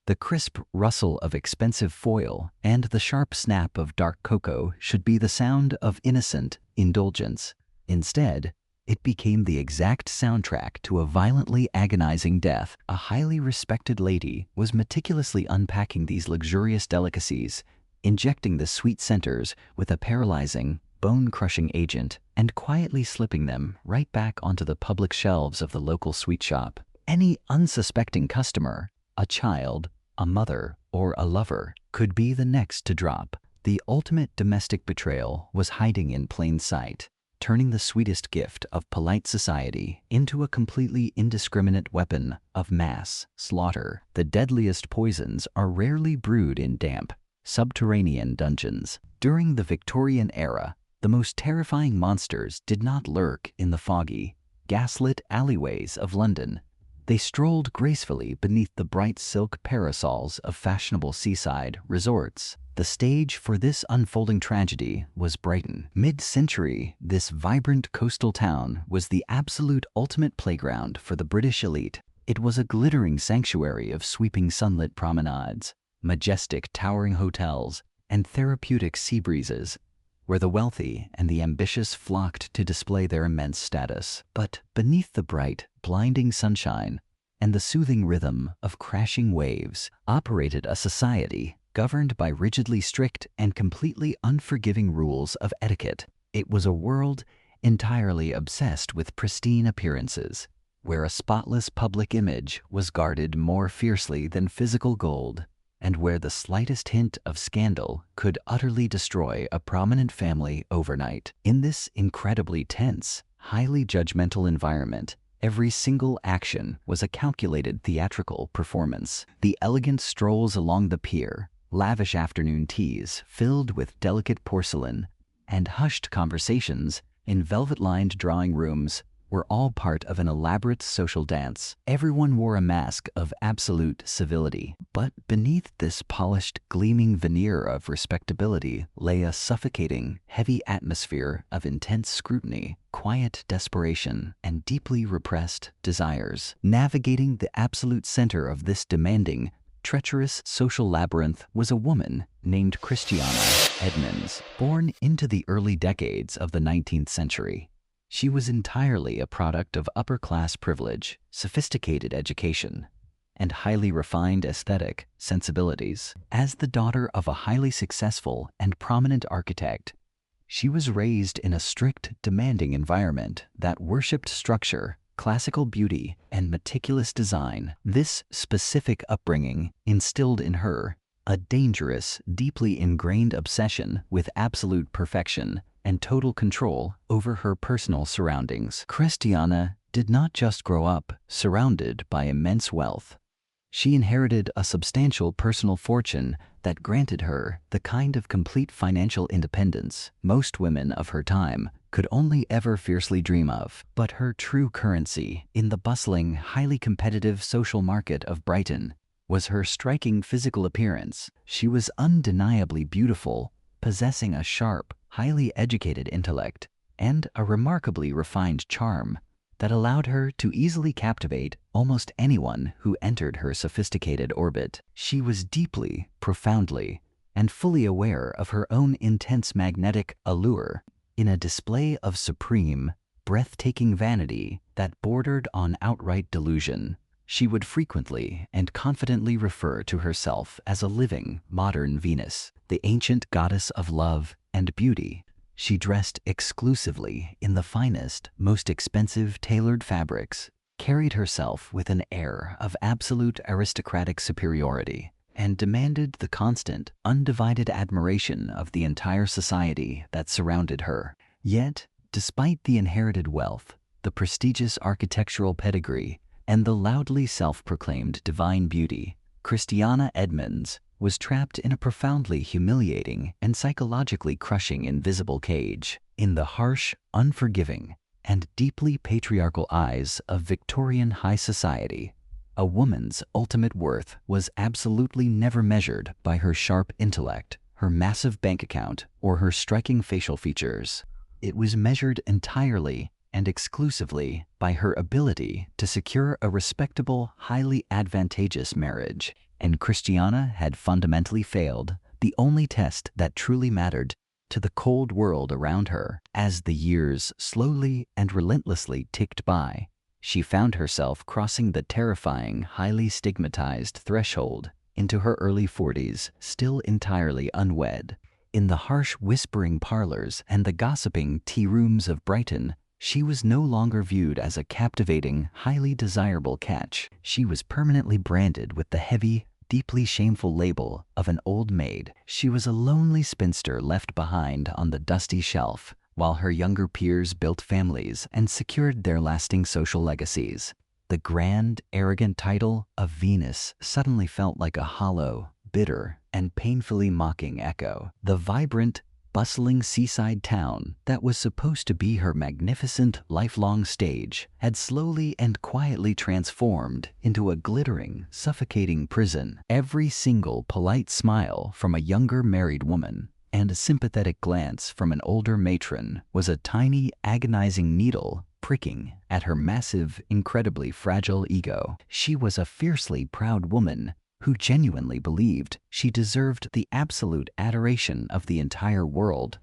The crisp rustle of expensive foil and the sharp snap of dark cocoa should be the sound of innocent indulgence. Instead, it became the exact soundtrack to a violently agonizing death. A highly respected lady was meticulously unpacking these luxurious delicacies, injecting the sweet centers with a paralyzing, bone-crushing agent, and quietly slipping them right back onto the public shelves of the local sweet shop. Any unsuspecting customer, a child, a mother, or a lover, could be the next to drop. The ultimate domestic betrayal was hiding in plain sight, turning the sweetest gift of polite society into a completely indiscriminate weapon of mass slaughter. The deadliest poisons are rarely brewed in damp, subterranean dungeons. During the Victorian era, the most terrifying monsters did not lurk in the foggy, gaslit alleyways of London. They strolled gracefully beneath the bright silk parasols of fashionable seaside resorts. The stage for this unfolding tragedy was Brighton. Mid-century, this vibrant coastal town was the absolute ultimate playground for the British elite. It was a glittering sanctuary of sweeping sunlit promenades, majestic towering hotels, and therapeutic sea breezes, where the wealthy and the ambitious flocked to display their immense status. But beneath the bright, blinding sunshine and the soothing rhythm of crashing waves operated a society governed by rigidly strict and completely unforgiving rules of etiquette. It was a world entirely obsessed with pristine appearances, where a spotless public image was guarded more fiercely than physical gold, and where the slightest hint of scandal could utterly destroy a prominent family overnight. In this incredibly tense, highly judgmental environment, every single action was a calculated theatrical performance. The elegant strolls along the pier, lavish afternoon teas filled with delicate porcelain, and hushed conversations in velvet-lined drawing rooms were all part of an elaborate social dance. Everyone wore a mask of absolute civility, but beneath this polished, gleaming veneer of respectability lay a suffocating, heavy atmosphere of intense scrutiny, quiet desperation, and deeply repressed desires. Navigating the absolute center of this demanding, treacherous social labyrinth was a woman named Christiana Edmonds. Born into the early decades of the 19th century, she was entirely a product of upper-class privilege, sophisticated education, and highly refined aesthetic sensibilities. As the daughter of a highly successful and prominent architect, she was raised in a strict, demanding environment that worshipped structure, classical beauty, and meticulous design. This specific upbringing instilled in her a dangerous, deeply ingrained obsession with absolute perfection and total control over her personal surroundings. Christiana did not just grow up surrounded by immense wealth. She inherited a substantial personal fortune that granted her the kind of complete financial independence most women of her time could only ever fiercely dream of. But her true currency in the bustling, highly competitive social market of Brighton was her striking physical appearance. She was undeniably beautiful, possessing a sharp, highly educated intellect and a remarkably refined charm that allowed her to easily captivate almost anyone who entered her sophisticated orbit. She was deeply, profoundly, and fully aware of her own intense magnetic allure, in a display of supreme, breathtaking vanity that bordered on outright delusion. She would frequently and confidently refer to herself as a living, modern Venus, the ancient goddess of love and beauty. She dressed exclusively in the finest, most expensive tailored fabrics, carried herself with an air of absolute aristocratic superiority, and demanded the constant, undivided admiration of the entire society that surrounded her. Yet, despite the inherited wealth, the prestigious architectural pedigree, and the loudly self-proclaimed divine beauty, Christiana Edmonds was trapped in a profoundly humiliating and psychologically crushing invisible cage. In the harsh, unforgiving, and deeply patriarchal eyes of Victorian high society, a woman's ultimate worth was absolutely never measured by her sharp intellect, her massive bank account, or her striking facial features. It was measured entirely and exclusively by her ability to secure a respectable, highly advantageous marriage. And Christiana had fundamentally failed the only test that truly mattered to the cold world around her. As the years slowly and relentlessly ticked by, she found herself crossing the terrifying, highly stigmatized threshold into her early 40s, still entirely unwed. In the harsh whispering parlors and the gossiping tea rooms of Brighton, she was no longer viewed as a captivating, highly desirable catch. She was permanently branded with the heavy, deeply shameful label of an old maid. She was a lonely spinster left behind on the dusty shelf, while her younger peers built families and secured their lasting social legacies. The grand, arrogant title of Venus suddenly felt like a hollow, bitter, and painfully mocking echo. The vibrant, bustling seaside town that was supposed to be her magnificent, lifelong stage had slowly and quietly transformed into a glittering, suffocating prison. Every single polite smile from a younger married woman and a sympathetic glance from an older matron was a tiny, agonizing needle pricking at her massive, incredibly fragile ego. She was a fiercely proud woman who genuinely believed she deserved the absolute adoration of the entire world,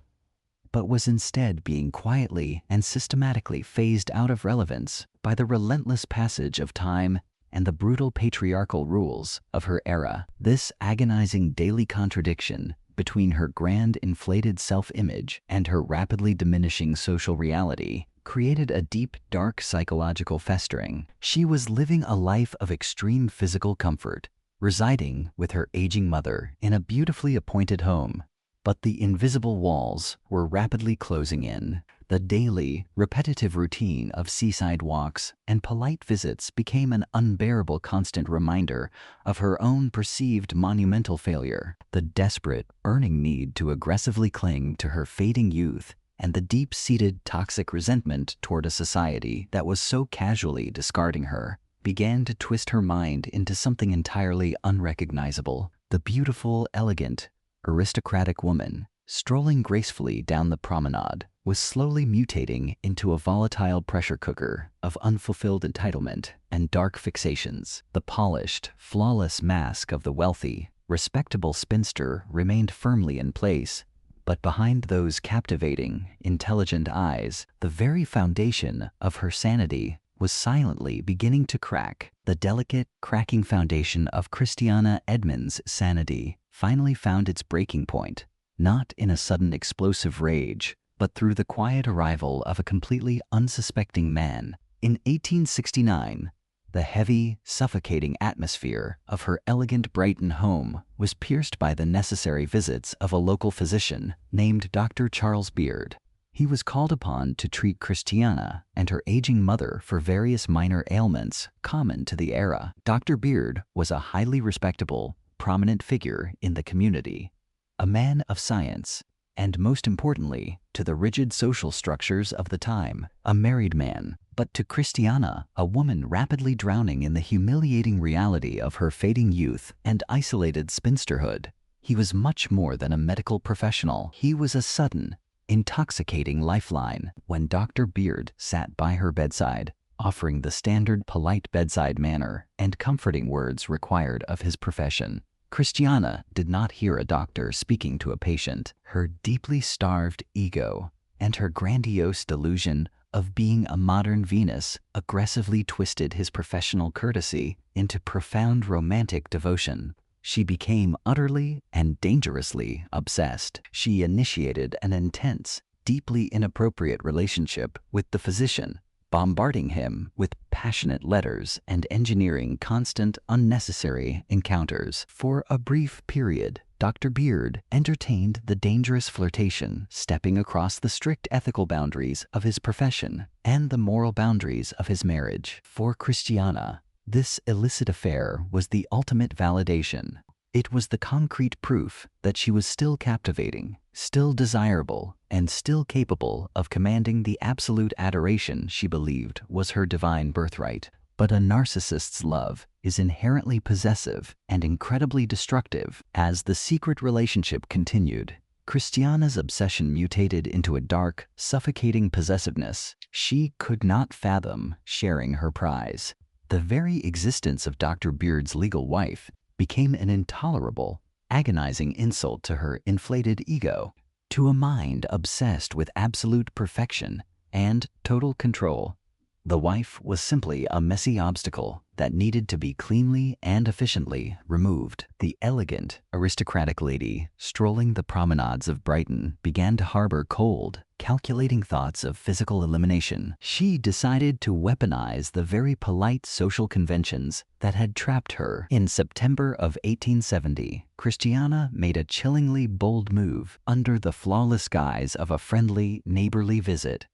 but was instead being quietly and systematically phased out of relevance by the relentless passage of time and the brutal patriarchal rules of her era. This agonizing daily contradiction between her grand inflated self-image and her rapidly diminishing social reality created a deep, dark psychological festering. She was living a life of extreme physical comfort, residing with her aging mother in a beautifully appointed home, but the invisible walls were rapidly closing in. The daily, repetitive routine of seaside walks and polite visits became an unbearable constant reminder of her own perceived monumental failure. The desperate, burning need to aggressively cling to her fading youth and the deep-seated toxic resentment toward a society that was so casually discarding her began to twist her mind into something entirely unrecognizable. The beautiful, elegant, aristocratic woman, strolling gracefully down the promenade, was slowly mutating into a volatile pressure cooker of unfulfilled entitlement and dark fixations. The polished, flawless mask of the wealthy, respectable spinster remained firmly in place, but behind those captivating, intelligent eyes, the very foundation of her sanity was silently beginning to crack. The delicate, cracking foundation of Christiana Edmonds' sanity finally found its breaking point, not in a sudden explosive rage, but through the quiet arrival of a completely unsuspecting man. In 1869, the heavy, suffocating atmosphere of her elegant Brighton home was pierced by the necessary visits of a local physician named Dr. Charles Beard. He was called upon to treat Christiana and her aging mother for various minor ailments common to the era. Dr. Beard was a highly respectable, prominent figure in the community, a man of science, and most importantly, to the rigid social structures of the time, a married man. But to Christiana, a woman rapidly drowning in the humiliating reality of her fading youth and isolated spinsterhood, he was much more than a medical professional. He was a sudden, intoxicating lifeline. When Dr. Beard sat by her bedside, offering the standard polite bedside manner and comforting words required of his profession, Christiana did not hear a doctor speaking to a patient. Her deeply starved ego and her grandiose delusion of being a modern Venus aggressively twisted his professional courtesy into profound romantic devotion. She became utterly and dangerously obsessed. She initiated an intense, deeply inappropriate relationship with the physician, bombarding him with passionate letters and engineering constant, unnecessary encounters. For a brief period, Dr. Beard entertained the dangerous flirtation, stepping across the strict ethical boundaries of his profession and the moral boundaries of his marriage. For Christiana, this illicit affair was the ultimate validation. It was the concrete proof that she was still captivating, still desirable, and still capable of commanding the absolute adoration she believed was her divine birthright. But a narcissist's love is inherently possessive and incredibly destructive. As the secret relationship continued, Christiana's obsession mutated into a dark, suffocating possessiveness. She could not fathom sharing her prize. The very existence of Dr. Beard's legal wife became an intolerable, agonizing insult to her inflated ego. To a mind obsessed with absolute perfection and total control, the wife was simply a messy obstacle that needed to be cleanly and efficiently removed. The elegant, aristocratic lady strolling the promenades of Brighton began to harbor cold, calculating thoughts of physical elimination. She decided to weaponize the very polite social conventions that had trapped her. In September of 1870, Christiana made a chillingly bold move under the flawless guise of a friendly, neighborly visit.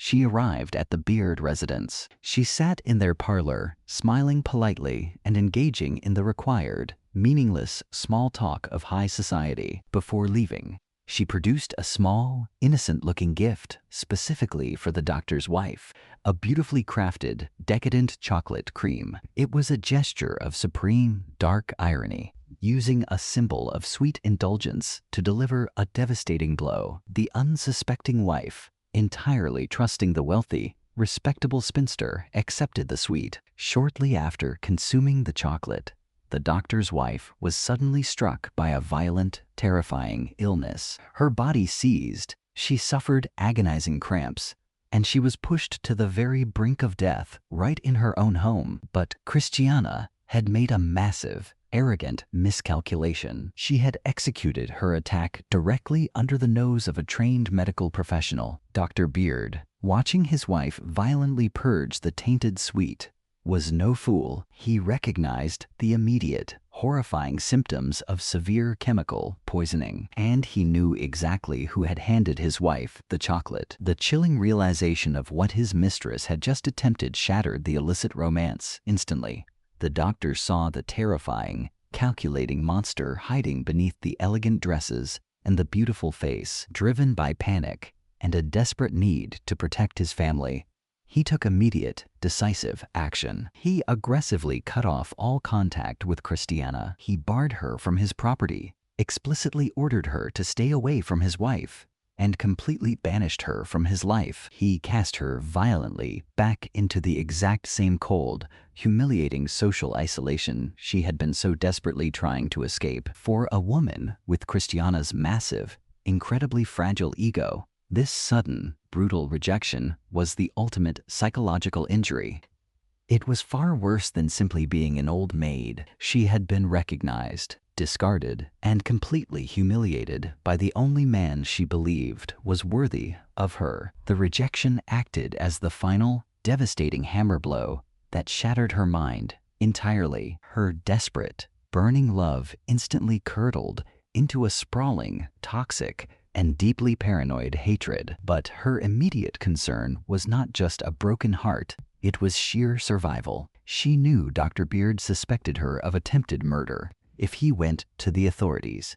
She arrived at the Beard residence. She sat in their parlor, smiling politely and engaging in the required, meaningless small talk of high society. Before leaving, she produced a small, innocent-looking gift specifically for the doctor's wife, a beautifully crafted, decadent chocolate cream. It was a gesture of supreme, dark irony, using a symbol of sweet indulgence to deliver a devastating blow. The unsuspecting wife, entirely trusting the wealthy, respectable spinster, accepted the sweet. Shortly after consuming the chocolate, the doctor's wife was suddenly struck by a violent, terrifying illness. Her body seized, she suffered agonizing cramps, and she was pushed to the very brink of death right in her own home. But Christiana had made a massive, arrogant miscalculation. She had executed her attack directly under the nose of a trained medical professional. Dr. Beard, watching his wife violently purge the tainted sweet, was no fool. He recognized the immediate, horrifying symptoms of severe chemical poisoning, and he knew exactly who had handed his wife the chocolate. The chilling realization of what his mistress had just attempted shattered the illicit romance instantly. The doctor saw the terrifying, calculating monster hiding beneath the elegant dresses and the beautiful face. Driven by panic and a desperate need to protect his family, he took immediate, decisive action. He aggressively cut off all contact with Christiana. He barred her from his property, explicitly ordered her to stay away from his wife, and completely banished her from his life. He cast her violently back into the exact same cold, humiliating social isolation she had been so desperately trying to escape. For a woman with Christiana's massive, incredibly fragile ego, this sudden, brutal rejection was the ultimate psychological injury. It was far worse than simply being an old maid. She had been recognized, discarded, and completely humiliated by the only man she believed was worthy of her. The rejection acted as the final, devastating hammer blow that shattered her mind entirely. Her desperate, burning love instantly curdled into a sprawling, toxic, and deeply paranoid hatred. But her immediate concern was not just a broken heart, it was sheer survival. She knew Dr. Beard suspected her of attempted murder. If he went to the authorities,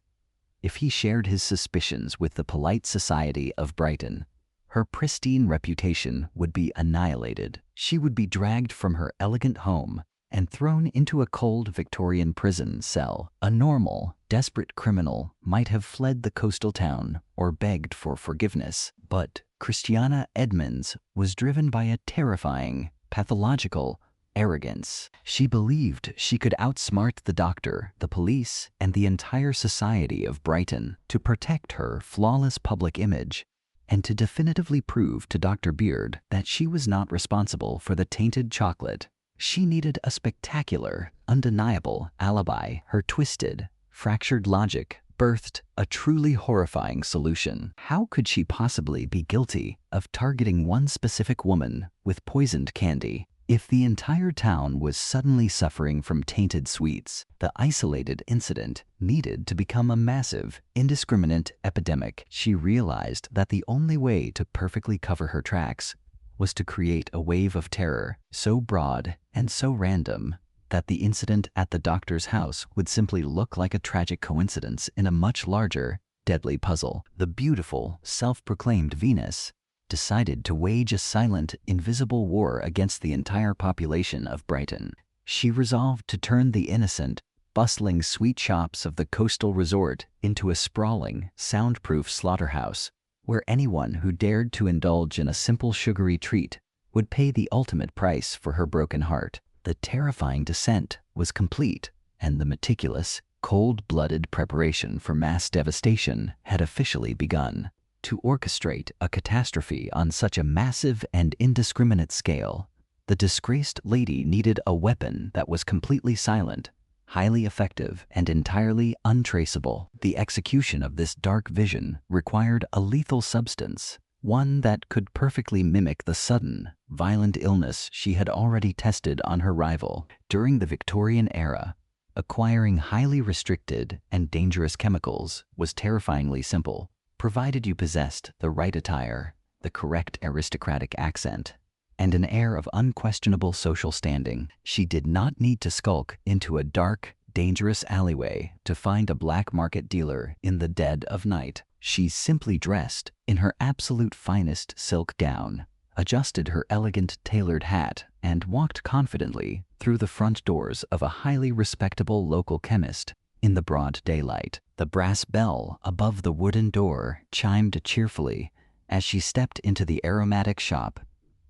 if he shared his suspicions with the polite society of Brighton, her pristine reputation would be annihilated. She would be dragged from her elegant home and thrown into a cold Victorian prison cell. A normal, desperate criminal might have fled the coastal town or begged for forgiveness, but Christiana Edmonds was driven by a terrifying, pathological arrogance. She believed she could outsmart the doctor, the police, and the entire society of Brighton. To protect her flawless public image and to definitively prove to Dr. Beard that she was not responsible for the tainted chocolate, she needed a spectacular, undeniable alibi. Her twisted, fractured logic birthed a truly horrifying solution. How could she possibly be guilty of targeting one specific woman with poisoned candy? If the entire town was suddenly suffering from tainted sweets, the isolated incident needed to become a massive, indiscriminate epidemic. She realized that the only way to perfectly cover her tracks was to create a wave of terror so broad and so random that the incident at the doctor's house would simply look like a tragic coincidence in a much larger, deadly puzzle. The beautiful, self-proclaimed Venus decided to wage a silent, invisible war against the entire population of Brighton. She resolved to turn the innocent, bustling sweet shops of the coastal resort into a sprawling, soundproof slaughterhouse, where anyone who dared to indulge in a simple sugary treat would pay the ultimate price for her broken heart. The terrifying descent was complete, and the meticulous, cold-blooded preparation for mass devastation had officially begun. To orchestrate a catastrophe on such a massive and indiscriminate scale, the disgraced lady needed a weapon that was completely silent, highly effective, and entirely untraceable. The execution of this dark vision required a lethal substance, one that could perfectly mimic the sudden, violent illness she had already tested on her rival. During the Victorian era, acquiring highly restricted and dangerous chemicals was terrifyingly simple, provided you possessed the right attire, the correct aristocratic accent, and an air of unquestionable social standing. She did not need to skulk into a dark, dangerous alleyway to find a black market dealer in the dead of night. She simply dressed in her absolute finest silk gown, adjusted her elegant tailored hat, and walked confidently through the front doors of a highly respectable local chemist in the broad daylight. The brass bell above the wooden door chimed cheerfully as she stepped into the aromatic shop,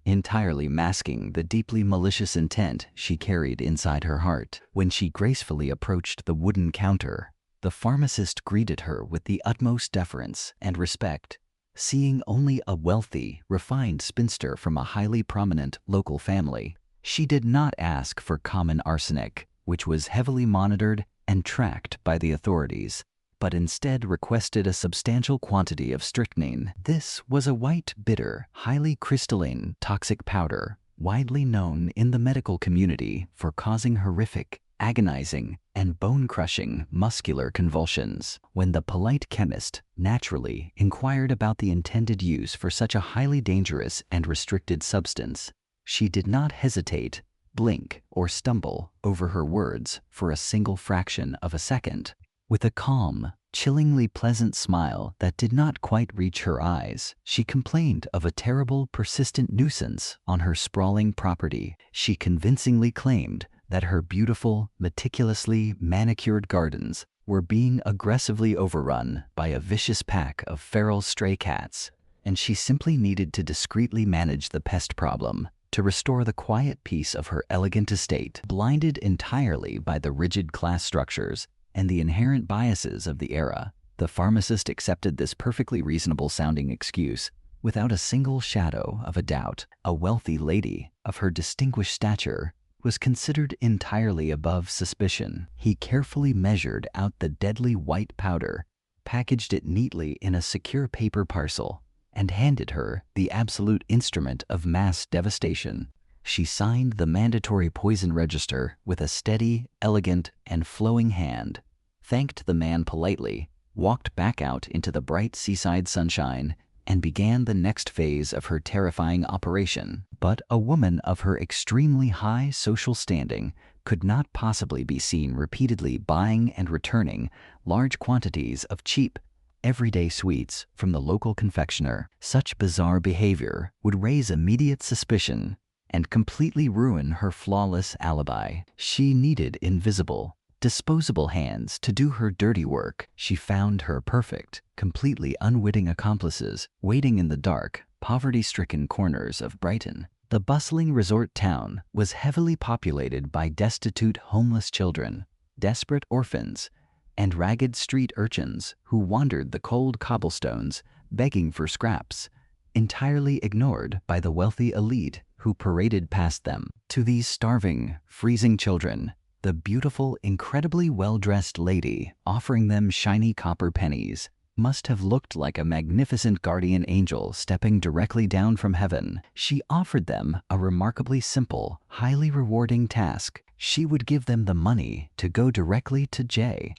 entirely masking the deeply malicious intent she carried inside her heart. When she gracefully approached the wooden counter, the pharmacist greeted her with the utmost deference and respect. Seeing only a wealthy, refined spinster from a highly prominent local family, she did not ask for common arsenic, which was heavily monitored and tracked by the authorities, but instead requested a substantial quantity of strychnine. This was a white, bitter, highly crystalline, toxic powder, widely known in the medical community for causing horrific, agonizing, and bone-crushing muscular convulsions. When the polite chemist naturally inquired about the intended use for such a highly dangerous and restricted substance, she did not hesitate, blink, or stumble over her words for a single fraction of a second. With a calm, chillingly pleasant smile that did not quite reach her eyes, she complained of a terrible, persistent nuisance on her sprawling property. She convincingly claimed that her beautiful, meticulously manicured gardens were being aggressively overrun by a vicious pack of feral stray cats, and she simply needed to discreetly manage the pest problem to restore the quiet peace of her elegant estate. Blinded entirely by the rigid class structures and the inherent biases of the era, the pharmacist accepted this perfectly reasonable-sounding excuse without a single shadow of a doubt. A wealthy lady of her distinguished stature was considered entirely above suspicion. He carefully measured out the deadly white powder, packaged it neatly in a secure paper parcel, and handed her the absolute instrument of mass devastation. She signed the mandatory poison register with a steady, elegant, and flowing hand, thanked the man politely, walked back out into the bright seaside sunshine, and began the next phase of her terrifying operation. But a woman of her extremely high social standing could not possibly be seen repeatedly buying and returning large quantities of cheap, everyday sweets from the local confectioner. Such bizarre behavior would raise immediate suspicion and completely ruin her flawless alibi. She needed invisible, disposable hands to do her dirty work. She found her perfect, completely unwitting accomplices waiting in the dark, poverty-stricken corners of Brighton. The bustling resort town was heavily populated by destitute homeless children, desperate orphans, and ragged street urchins who wandered the cold cobblestones begging for scraps, entirely ignored by the wealthy elite who paraded past them. To these starving, freezing children, the beautiful, incredibly well-dressed lady offering them shiny copper pennies must have looked like a magnificent guardian angel stepping directly down from heaven. She offered them a remarkably simple, highly rewarding task. She would give them the money to go directly to J.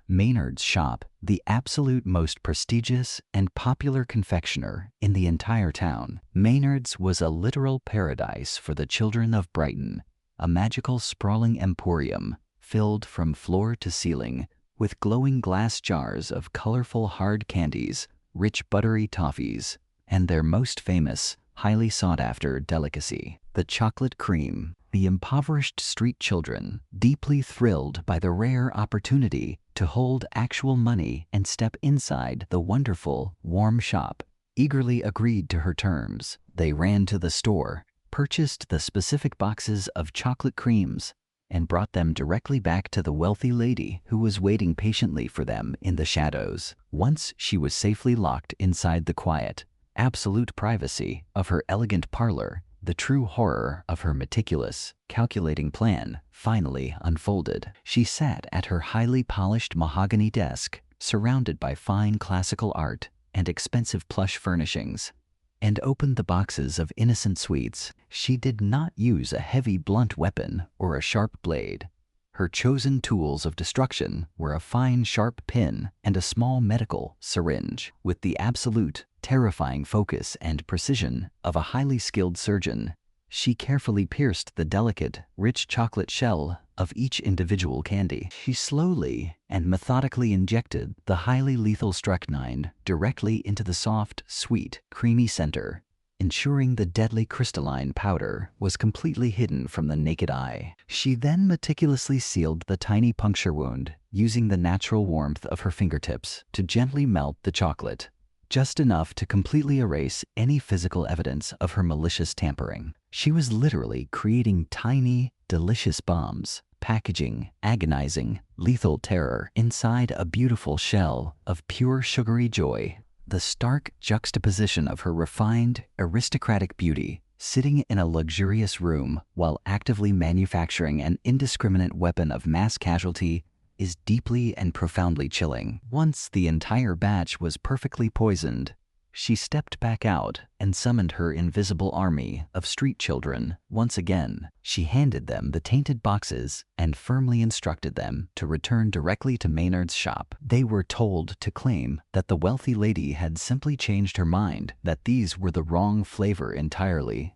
Maynard's shop, the absolute most prestigious and popular confectioner in the entire town. Maynard's was a literal paradise for the children of Brighton, a magical sprawling emporium filled from floor to ceiling with glowing glass jars of colorful hard candies, rich buttery toffees, and their most famous, highly sought-after delicacy, the chocolate cream. The impoverished street children, deeply thrilled by the rare opportunity to hold actual money and step inside the wonderful, warm shop, eagerly agreed to her terms. They ran to the store, purchased the specific boxes of chocolate creams, and brought them directly back to the wealthy lady who was waiting patiently for them in the shadows. Once she was safely locked inside the quiet, absolute privacy of her elegant parlor, the true horror of her meticulous, calculating plan finally unfolded. She sat at her highly polished mahogany desk, surrounded by fine classical art and expensive plush furnishings, and opened the boxes of innocent sweets. She did not use a heavy blunt weapon or a sharp blade. Her chosen tools of destruction were a fine sharp pin and a small medical syringe. With the absolute, terrifying focus and precision of a highly skilled surgeon, she carefully pierced the delicate, rich chocolate shell of each individual candy. She slowly and methodically injected the highly lethal strychnine directly into the soft, sweet, creamy center, ensuring the deadly crystalline powder was completely hidden from the naked eye. She then meticulously sealed the tiny puncture wound, using the natural warmth of her fingertips to gently melt the chocolate, just enough to completely erase any physical evidence of her malicious tampering. She was literally creating tiny, delicious bombs, packaging agonizing, lethal terror inside a beautiful shell of pure sugary joy. The stark juxtaposition of her refined, aristocratic beauty, sitting in a luxurious room while actively manufacturing an indiscriminate weapon of mass casualty, is deeply and profoundly chilling. Once the entire batch was perfectly poisoned, she stepped back out and summoned her invisible army of street children. Once again, she handed them the tainted boxes and firmly instructed them to return directly to Maynard's shop. They were told to claim that the wealthy lady had simply changed her mind, that these were the wrong flavor entirely,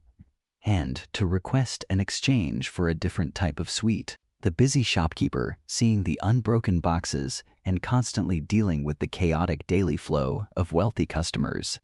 and to request an exchange for a different type of sweet. The busy shopkeeper, seeing the unbroken boxes and constantly dealing with the chaotic daily flow of wealthy customers,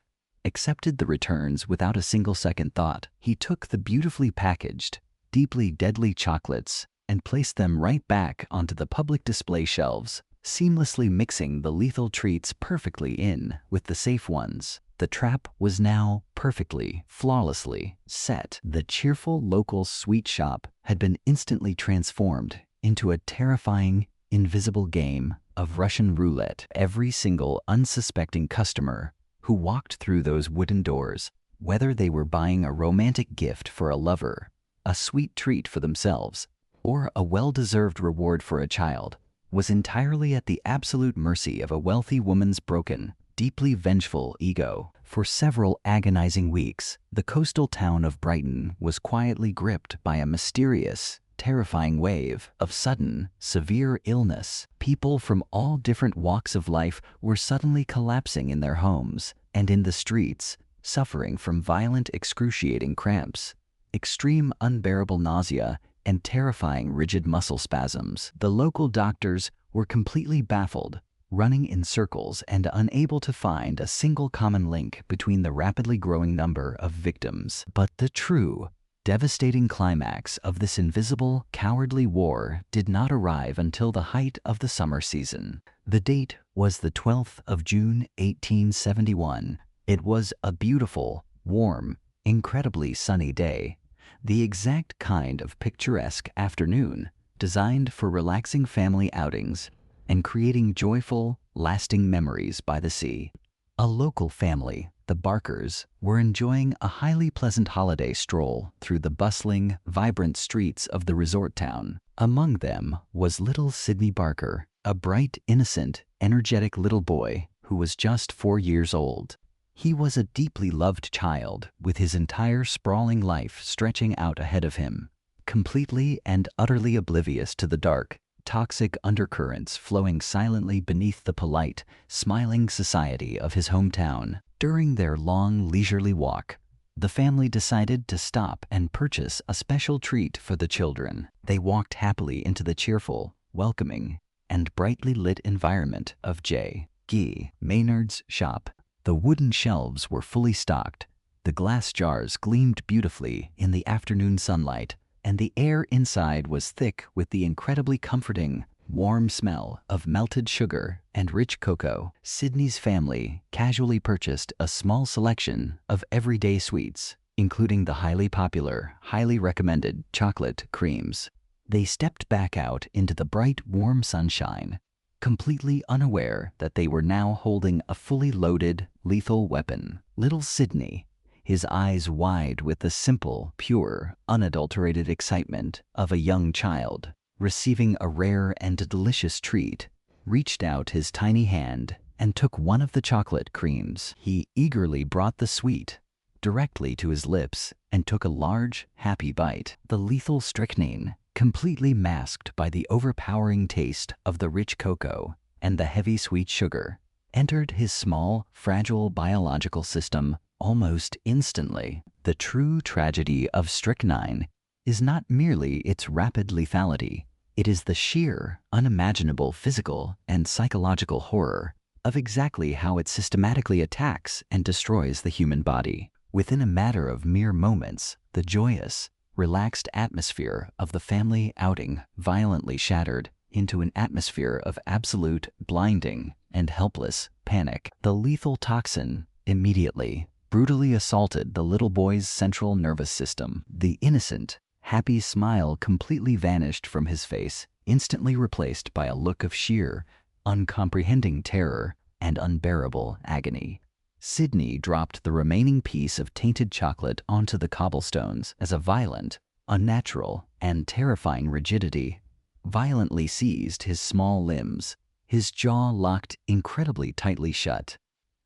accepted the returns without a single second thought. He took the beautifully packaged, deeply deadly chocolates and placed them right back onto the public display shelves, seamlessly mixing the lethal treats perfectly in with the safe ones. The trap was now perfectly, flawlessly set. The cheerful local sweet shop had been instantly transformed into a terrifying, invisible game of Russian roulette. Every single unsuspecting customer who walked through those wooden doors, whether they were buying a romantic gift for a lover, a sweet treat for themselves, or a well-deserved reward for a child, was entirely at the absolute mercy of a wealthy woman's broken, deeply vengeful ego. For several agonizing weeks, the coastal town of Brighton was quietly gripped by a mysterious, terrifying wave of sudden, severe illness. People from all different walks of life were suddenly collapsing in their homes and in the streets, suffering from violent, excruciating cramps, extreme unbearable nausea, and terrifying rigid muscle spasms. The local doctors were completely baffled, running in circles and unable to find a single common link between the rapidly growing number of victims. But the true, devastating climax of this invisible, cowardly war did not arrive until the height of the summer season. The date was the 12th of June, 1871. It was a beautiful, warm, incredibly sunny day, the exact kind of picturesque afternoon designed for relaxing family outings and creating joyful, lasting memories by the sea. A local family, the Barkers, were enjoying a highly pleasant holiday stroll through the bustling, vibrant streets of the resort town. Among them was little Sidney Barker, a bright, innocent, energetic little boy who was just 4 years old. He was a deeply loved child, with his entire sprawling life stretching out ahead of him, completely and utterly oblivious to the dark, toxic undercurrents flowing silently beneath the polite, smiling society of his hometown. During their long, leisurely walk, the family decided to stop and purchase a special treat for the children. They walked happily into the cheerful, welcoming, and brightly lit environment of J.G. Maynard's shop. The wooden shelves were fully stocked, the glass jars gleamed beautifully in the afternoon sunlight, and the air inside was thick with the incredibly comforting, warm smell of melted sugar and rich cocoa. Sidney's family casually purchased a small selection of everyday sweets, including the highly popular, highly recommended chocolate creams. They stepped back out into the bright, warm sunshine, completely unaware that they were now holding a fully loaded, lethal weapon. Little Sydney, his eyes wide with the simple, pure, unadulterated excitement of a young child receiving a rare and delicious treat, reached out his tiny hand and took one of the chocolate creams. He eagerly brought the sweet directly to his lips and took a large, happy bite. The lethal strychnine, completely masked by the overpowering taste of the rich cocoa and the heavy sweet sugar, entered his small, fragile biological system almost instantly. The true tragedy of strychnine is not merely its rapid lethality, it is the sheer, unimaginable physical and psychological horror of exactly how it systematically attacks and destroys the human body. Within a matter of mere moments, the joyous, relaxed atmosphere of the family outing violently shattered into an atmosphere of absolute, blinding, and helpless panic. The lethal toxin immediately, brutally assaulted the little boy's central nervous system. The innocent, happy smile completely vanished from his face, instantly replaced by a look of sheer, uncomprehending terror and unbearable agony. Sydney dropped the remaining piece of tainted chocolate onto the cobblestones as a violent, unnatural, and terrifying rigidity violently seized his small limbs, his jaw locked incredibly tightly shut.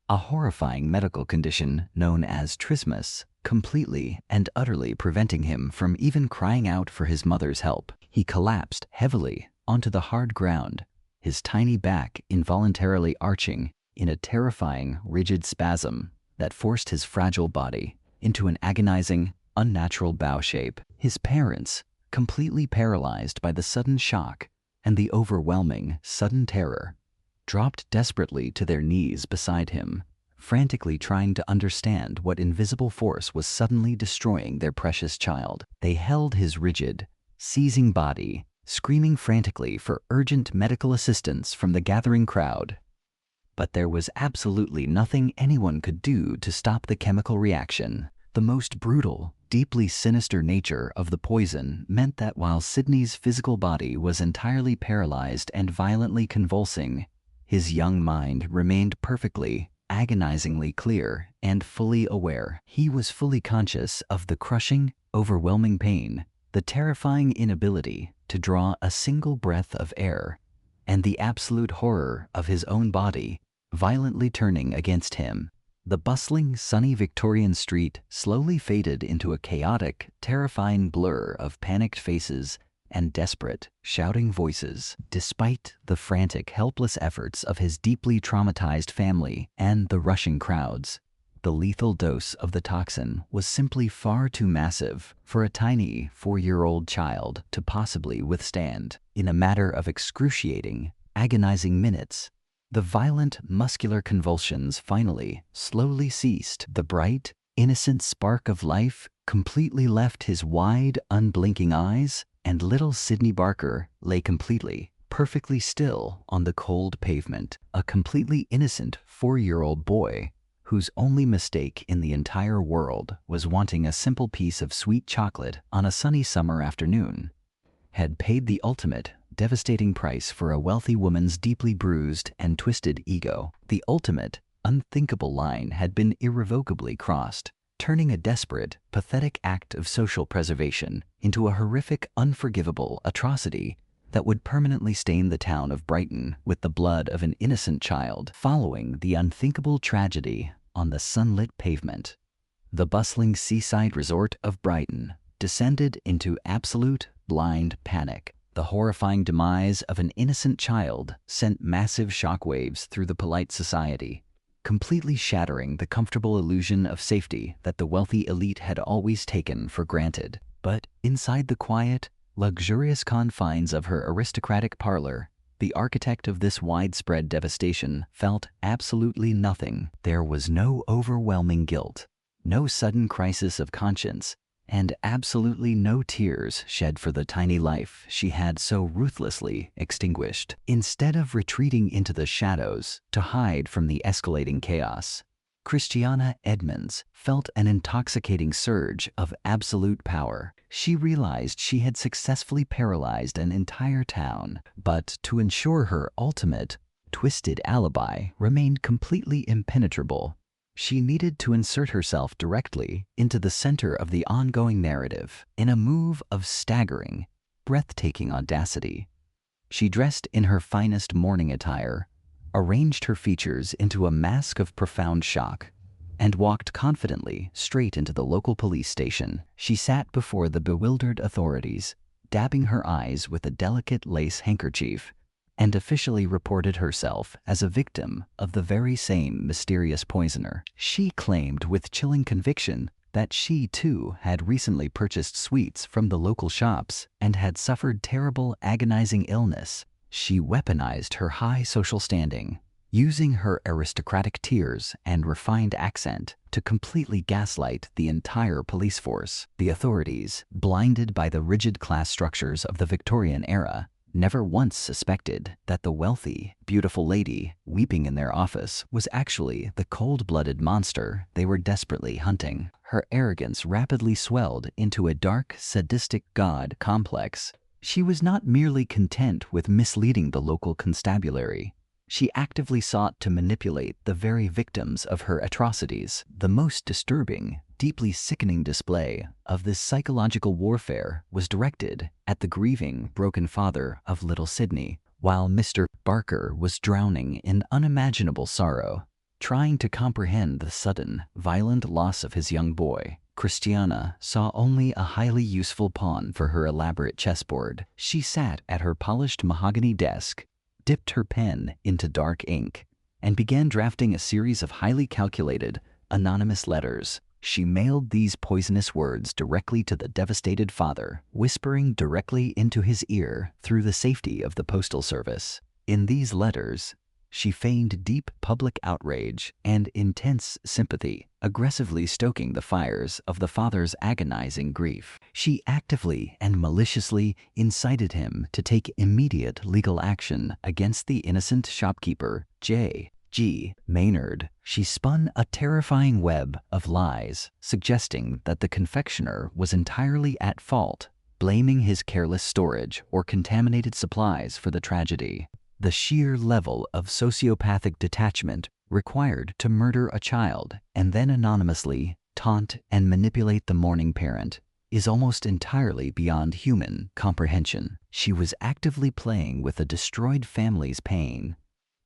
A horrifying medical condition known as trismus, completely and utterly preventing him from even crying out for his mother's help. He collapsed heavily onto the hard ground, his tiny back involuntarily arching in a terrifying, rigid spasm that forced his fragile body into an agonizing, unnatural bow shape. His parents, completely paralyzed by the sudden shock and the overwhelming, sudden terror, dropped desperately to their knees beside him, frantically trying to understand what invisible force was suddenly destroying their precious child. They held his rigid, seizing body, screaming frantically for urgent medical assistance from the gathering crowd. But there was absolutely nothing anyone could do to stop the chemical reaction. The most brutal, deeply sinister nature of the poison meant that while Sydney's physical body was entirely paralyzed and violently convulsing, his young mind remained perfectly, agonizingly clear and fully aware. He was fully conscious of the crushing, overwhelming pain, the terrifying inability to draw a single breath of air, and the absolute horror of his own body violently turning against him. The bustling, sunny Victorian street slowly faded into a chaotic, terrifying blur of panicked faces and desperate, shouting voices. Despite the frantic, helpless efforts of his deeply traumatized family and the rushing crowds, the lethal dose of the toxin was simply far too massive for a tiny 4-year-old child to possibly withstand. In a matter of excruciating, agonizing minutes, the violent muscular convulsions finally, slowly ceased. The bright, innocent spark of life completely left his wide, unblinking eyes, and little Sydney Barker lay completely, perfectly still on the cold pavement. A completely innocent 4-year-old boy whose only mistake in the entire world was wanting a simple piece of sweet chocolate on a sunny summer afternoon, had paid the ultimate, devastating price for a wealthy woman's deeply bruised and twisted ego. The ultimate, unthinkable line had been irrevocably crossed, turning a desperate, pathetic act of social preservation into a horrific, unforgivable atrocity that would permanently stain the town of Brighton with the blood of an innocent child. Following the unthinkable tragedy on the sunlit pavement, the bustling seaside resort of Brighton descended into absolute, blind panic. The horrifying demise of an innocent child sent massive shockwaves through the polite society, completely shattering the comfortable illusion of safety that the wealthy elite had always taken for granted. But inside the quiet, luxurious confines of her aristocratic parlor, the architect of this widespread devastation felt absolutely nothing. There was no overwhelming guilt, no sudden crisis of conscience, and absolutely no tears shed for the tiny life she had so ruthlessly extinguished. Instead of retreating into the shadows to hide from the escalating chaos, Christiana Edmonds felt an intoxicating surge of absolute power. She realized she had successfully paralyzed an entire town, but to ensure her ultimate, twisted alibi remained completely impenetrable, she needed to insert herself directly into the center of the ongoing narrative in a move of staggering, breathtaking audacity. She dressed in her finest morning attire, arranged her features into a mask of profound shock, and walked confidently straight into the local police station. She sat before the bewildered authorities, dabbing her eyes with a delicate lace handkerchief, and officially reported herself as a victim of the very same mysterious poisoner. She claimed with chilling conviction that she too had recently purchased sweets from the local shops and had suffered terrible, agonizing illness. She weaponized her high social standing, using her aristocratic tears and refined accent to completely gaslight the entire police force. The authorities, blinded by the rigid class structures of the Victorian era, never once suspected that the wealthy, beautiful lady weeping in their office was actually the cold-blooded monster they were desperately hunting. Her arrogance rapidly swelled into a dark, sadistic god complex. She was not merely content with misleading the local constabulary. She actively sought to manipulate the very victims of her atrocities. The most disturbing, deeply sickening display of this psychological warfare was directed at the grieving, broken father of little Sydney, while Mr. Barker was drowning in unimaginable sorrow, trying to comprehend the sudden, violent loss of his young boy. Christiana saw only a highly useful pawn for her elaborate chessboard. She sat at her polished mahogany desk, dipped her pen into dark ink, and began drafting a series of highly calculated, anonymous letters. She mailed these poisonous words directly to the devastated father, whispering directly into his ear through the safety of the postal service. In these letters, she feigned deep public outrage and intense sympathy, aggressively stoking the fires of the father's agonizing grief. She actively and maliciously incited him to take immediate legal action against the innocent shopkeeper, J.G. Maynard. She spun a terrifying web of lies, suggesting that the confectioner was entirely at fault, blaming his careless storage or contaminated supplies for the tragedy. The sheer level of sociopathic detachment required to murder a child and then anonymously taunt and manipulate the mourning parent is almost entirely beyond human comprehension. She was actively playing with a destroyed family's pain,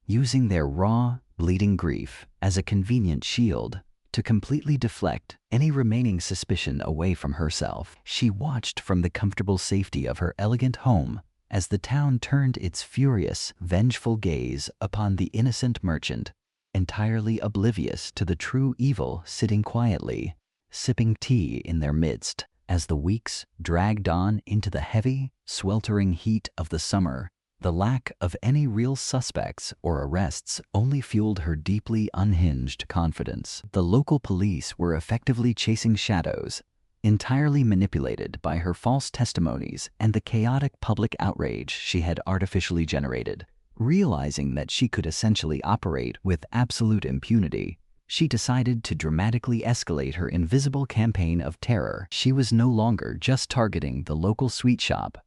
using their raw, bleeding grief as a convenient shield to completely deflect any remaining suspicion away from herself. She watched from the comfortable safety of her elegant home as the town turned its furious, vengeful gaze upon the innocent merchant, entirely oblivious to the true evil sitting quietly, sipping tea in their midst. As the weeks dragged on into the heavy, sweltering heat of the summer, the lack of any real suspects or arrests only fueled her deeply unhinged confidence. The local police were effectively chasing shadows, entirely manipulated by her false testimonies and the chaotic public outrage she had artificially generated. Realizing that she could essentially operate with absolute impunity, she decided to dramatically escalate her invisible campaign of terror. She was no longer just targeting the local sweet shop.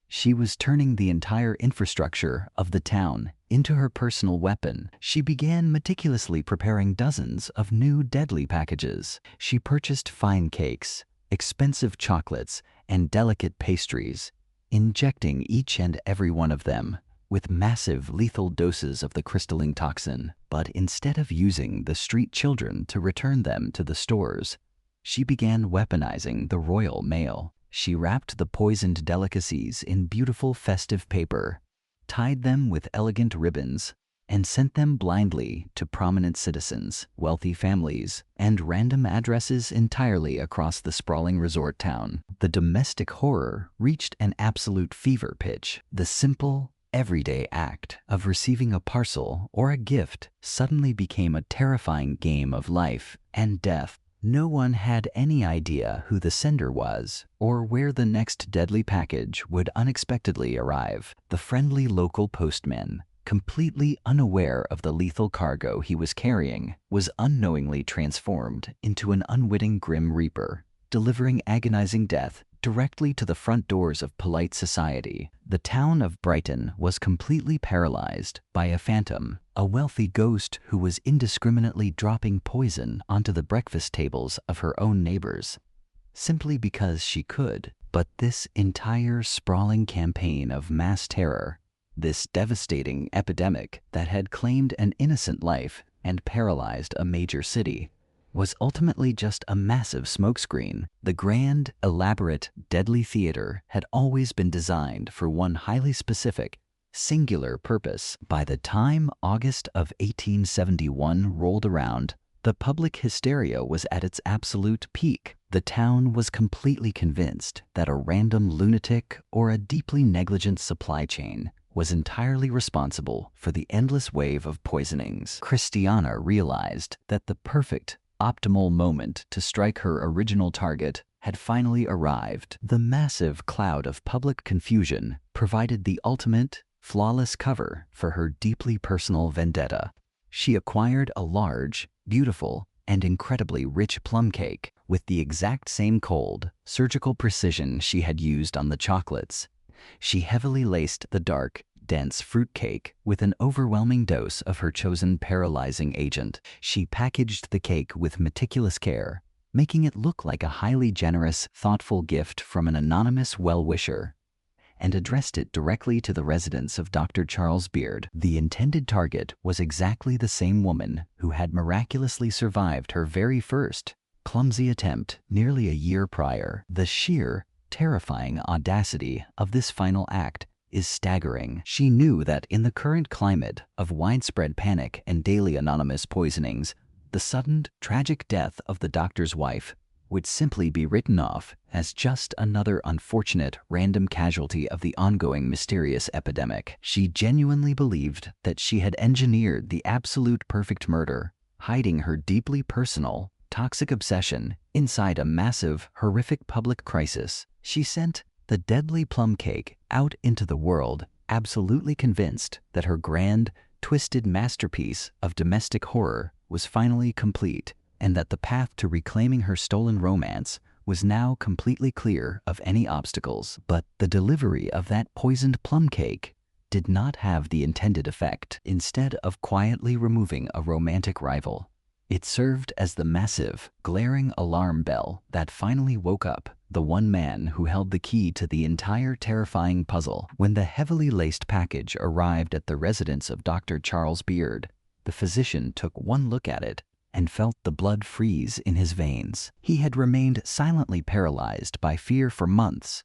She was turning the entire infrastructure of the town into her personal weapon. She began meticulously preparing dozens of new deadly packages. She purchased fine cakes, expensive chocolates, and delicate pastries, injecting each and every one of them with massive lethal doses of the crystalline toxin. But instead of using the street children to return them to the stores, she began weaponizing the Royal Mail. She wrapped the poisoned delicacies in beautiful festive paper, tied them with elegant ribbons, and sent them blindly to prominent citizens, wealthy families, and random addresses entirely across the sprawling resort town. The domestic horror reached an absolute fever pitch. The simple, everyday act of receiving a parcel or a gift suddenly became a terrifying game of life and death. No one had any idea who the sender was or where the next deadly package would unexpectedly arrive. The friendly local postman, completely unaware of the lethal cargo he was carrying, was unknowingly transformed into an unwitting Grim Reaper, delivering agonizing death directly to the front doors of polite society. The town of Brighton was completely paralyzed by a phantom, a wealthy ghost who was indiscriminately dropping poison onto the breakfast tables of her own neighbors, simply because she could. But this entire sprawling campaign of mass terror, this devastating epidemic that had claimed an innocent life and paralyzed a major city, was ultimately just a massive smokescreen. The grand, elaborate, deadly theater had always been designed for one highly specific, singular purpose. By the time August of 1871 rolled around, the public hysteria was at its absolute peak. The town was completely convinced that a random lunatic or a deeply negligent supply chain was entirely responsible for the endless wave of poisonings. Christiana realized that the perfect, optimal moment to strike her original target had finally arrived. The massive cloud of public confusion provided the ultimate, flawless cover for her deeply personal vendetta. She acquired a large, beautiful, and incredibly rich plum cake with the exact same cold, surgical precision she had used on the chocolates. She heavily laced the dark, dense fruit cake with an overwhelming dose of her chosen paralyzing agent. She packaged the cake with meticulous care, making it look like a highly generous, thoughtful gift from an anonymous well-wisher, and addressed it directly to the residence of Dr. Charles Beard. The intended target was exactly the same woman who had miraculously survived her very first, clumsy attempt nearly a year prior. The sheer, terrifying audacity of this final act is staggering. She knew that in the current climate of widespread panic and daily anonymous poisonings, the sudden, tragic death of the doctor's wife would simply be written off as just another unfortunate random casualty of the ongoing mysterious epidemic. She genuinely believed that she had engineered the absolute perfect murder, hiding her deeply personal, toxic obsession inside a massive, horrific public crisis. She sent the deadly plum cake out into the world, absolutely convinced that her grand, twisted masterpiece of domestic horror was finally complete, and that the path to reclaiming her stolen romance was now completely clear of any obstacles. But the delivery of that poisoned plum cake did not have the intended effect. Instead of quietly removing a romantic rival, it served as the massive, glaring alarm bell that finally woke up the one man who held the key to the entire terrifying puzzle. When the heavily laced package arrived at the residence of Dr. Charles Beard, the physician took one look at it and felt the blood freeze in his veins. He had remained silently paralyzed by fear for months,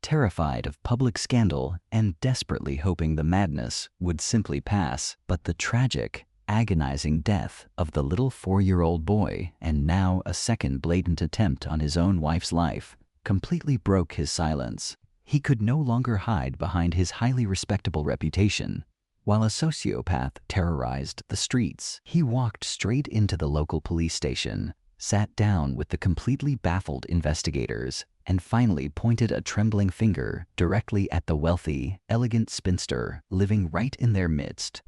terrified of public scandal and desperately hoping the madness would simply pass. But the tragic, agonizing death of the little 4-year-old boy, and now a second blatant attempt on his own wife's life, completely broke his silence. He could no longer hide behind his highly respectable reputation. While a sociopath terrorized the streets, he walked straight into the local police station, sat down with the completely baffled investigators, and finally pointed a trembling finger directly at the wealthy, elegant spinster living right in their midst.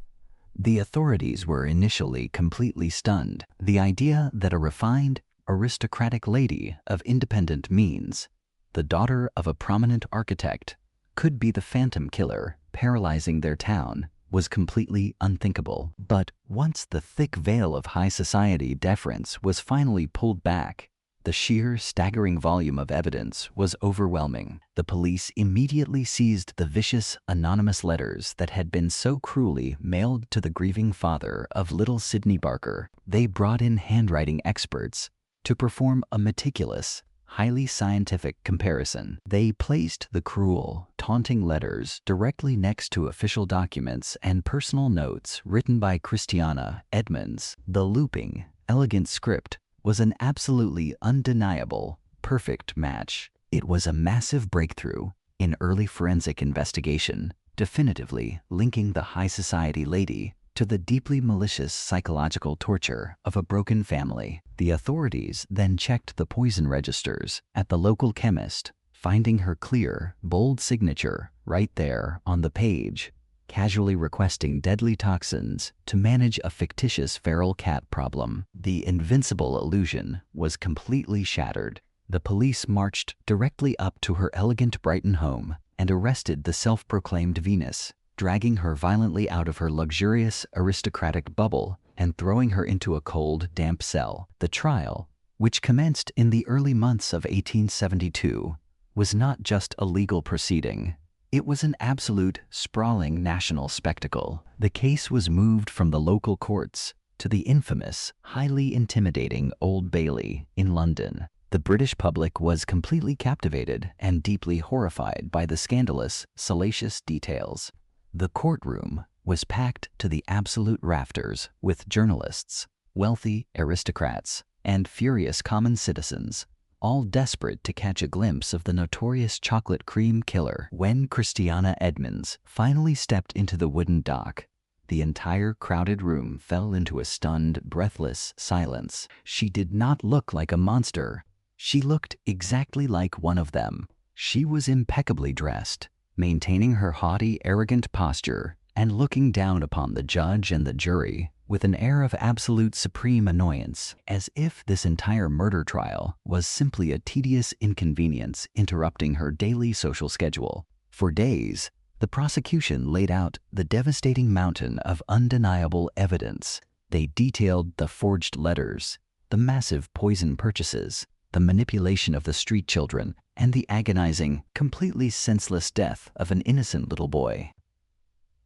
The authorities were initially completely stunned. The idea that a refined, aristocratic lady of independent means, the daughter of a prominent architect, could be the phantom killer paralyzing their town was completely unthinkable. But once the thick veil of high society deference was finally pulled back, the sheer, staggering volume of evidence was overwhelming. The police immediately seized the vicious, anonymous letters that had been so cruelly mailed to the grieving father of little Sidney Barker. They brought in handwriting experts to perform a meticulous, highly scientific comparison. They placed the cruel, taunting letters directly next to official documents and personal notes written by Christiana Edmonds. The looping, elegant script was an absolutely undeniable, perfect match. It was a massive breakthrough in early forensic investigation, definitively linking the high society lady to the deeply malicious psychological torture of a broken family. The authorities then checked the poison registers at the local chemist, finding her clear, bold signature right there on the page. casually requesting deadly toxins to manage a fictitious feral cat problem. The invincible illusion was completely shattered. The police marched directly up to her elegant Brighton home and arrested the self-proclaimed Venus, dragging her violently out of her luxurious aristocratic bubble and throwing her into a cold, damp cell. The trial, which commenced in the early months of 1872, was not just a legal proceeding. It was an absolute, sprawling national spectacle. The case was moved from the local courts to the infamous, highly intimidating Old Bailey in London. The British public was completely captivated and deeply horrified by the scandalous, salacious details. The courtroom was packed to the absolute rafters with journalists, wealthy aristocrats, and furious common citizens, all desperate to catch a glimpse of the notorious chocolate cream killer. When Christiana Edmonds finally stepped into the wooden dock, the entire crowded room fell into a stunned, breathless silence. She did not look like a monster. She looked exactly like one of them. She was impeccably dressed, maintaining her haughty, arrogant posture and looking down upon the judge and the jury with an air of absolute supreme annoyance, as if this entire murder trial was simply a tedious inconvenience interrupting her daily social schedule. For days, the prosecution laid out the devastating mountain of undeniable evidence. They detailed the forged letters, the massive poison purchases, the manipulation of the street children, and the agonizing, completely senseless death of an innocent little boy.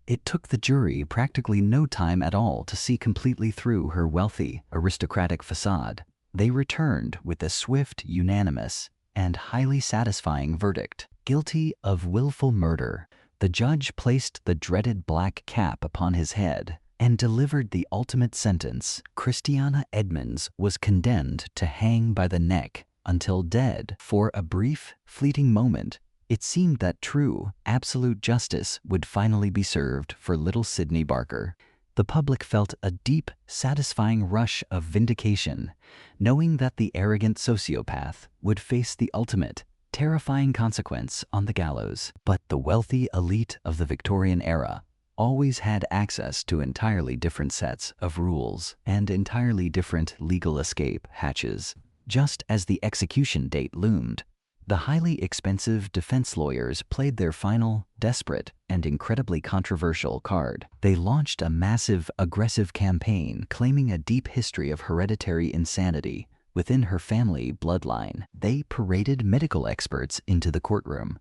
It took the jury practically no time at all to see completely through her wealthy, aristocratic facade. They returned with a swift, unanimous, and highly satisfying verdict: guilty of willful murder. The judge placed the dreaded black cap upon his head and delivered the ultimate sentence. Christiana Edmonds was condemned to hang by the neck until dead. For a brief, fleeting moment, it seemed that true, absolute justice would finally be served for little Sidney Barker. The public felt a deep, satisfying rush of vindication, knowing that the arrogant sociopath would face the ultimate, terrifying consequence on the gallows. But the wealthy elite of the Victorian era always had access to entirely different sets of rules and entirely different legal escape hatches. Just as the execution date loomed, the highly expensive defense lawyers played their final, desperate, and incredibly controversial card. They launched a massive, aggressive campaign claiming a deep history of hereditary insanity within her family bloodline. They paraded medical experts into the courtroom,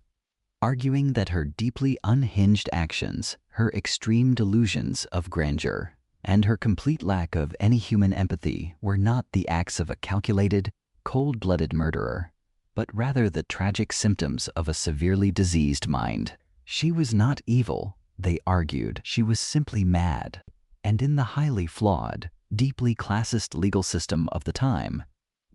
arguing that her deeply unhinged actions, her extreme delusions of grandeur, and her complete lack of any human empathy were not the acts of a calculated, cold-blooded murderer, but rather the tragic symptoms of a severely diseased mind. She was not evil, they argued. She was simply mad. And in the highly flawed, deeply classist legal system of the time,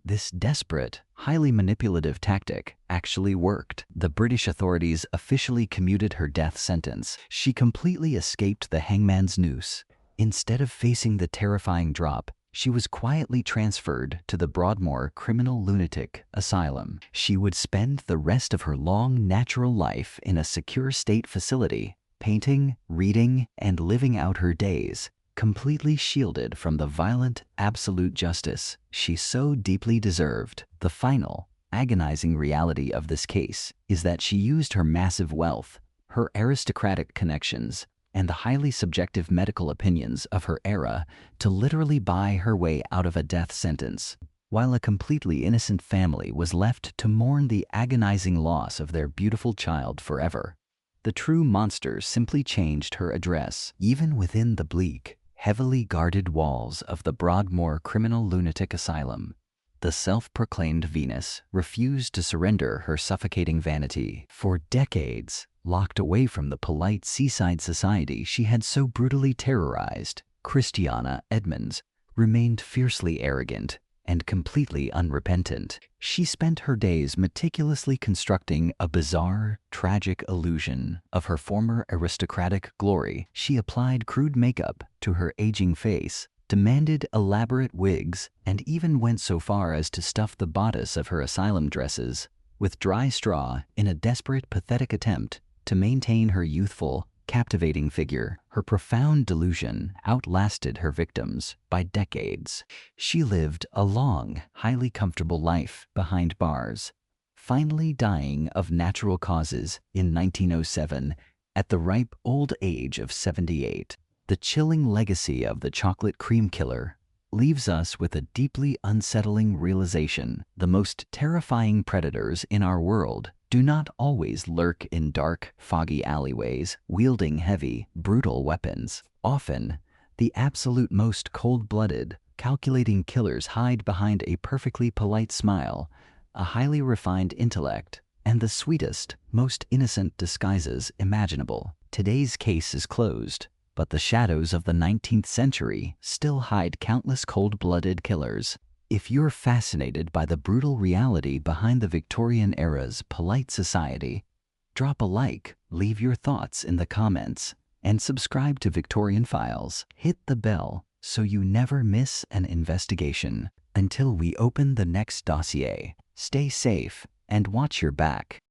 this desperate, highly manipulative tactic actually worked. The British authorities officially commuted her death sentence. She completely escaped the hangman's noose. Instead of facing the terrifying drop, she was quietly transferred to the Broadmoor Criminal Lunatic Asylum. She would spend the rest of her long, natural life in a secure state facility, painting, reading, and living out her days, completely shielded from the violent, absolute justice she so deeply deserved. The final, agonizing reality of this case is that she used her massive wealth, her aristocratic connections, and the highly subjective medical opinions of her era to literally buy her way out of a death sentence, while a completely innocent family was left to mourn the agonizing loss of their beautiful child forever. The true monster simply changed her address. Even within the bleak, heavily guarded walls of the Broadmoor Criminal Lunatic Asylum, the self-proclaimed Venus refused to surrender her suffocating vanity. For decades, locked away from the polite seaside society she had so brutally terrorized, Christiana Edmonds remained fiercely arrogant and completely unrepentant. She spent her days meticulously constructing a bizarre, tragic illusion of her former aristocratic glory. She applied crude makeup to her aging face, demanded elaborate wigs, and even went so far as to stuff the bodice of her asylum dresses with dry straw in a desperate, pathetic attempt to maintain her youthful, captivating figure, her profound delusion outlasted her victims by decades. She lived a long, highly comfortable life behind bars, finally dying of natural causes in 1907 at the ripe old age of 78. The chilling legacy of the chocolate cream killer leaves us with a deeply unsettling realization: the most terrifying predators in our world do not always lurk in dark, foggy alleyways, wielding heavy, brutal weapons. Often, the absolute most cold-blooded, calculating killers hide behind a perfectly polite smile, a highly refined intellect, and the sweetest, most innocent disguises imaginable. Today's case is closed, but the shadows of the 19th century still hide countless cold-blooded killers. If you're fascinated by the brutal reality behind the Victorian era's polite society, drop a like, leave your thoughts in the comments, and subscribe to Victorian Files. Hit the bell so you never miss an investigation. Until we open the next dossier, stay safe and watch your back.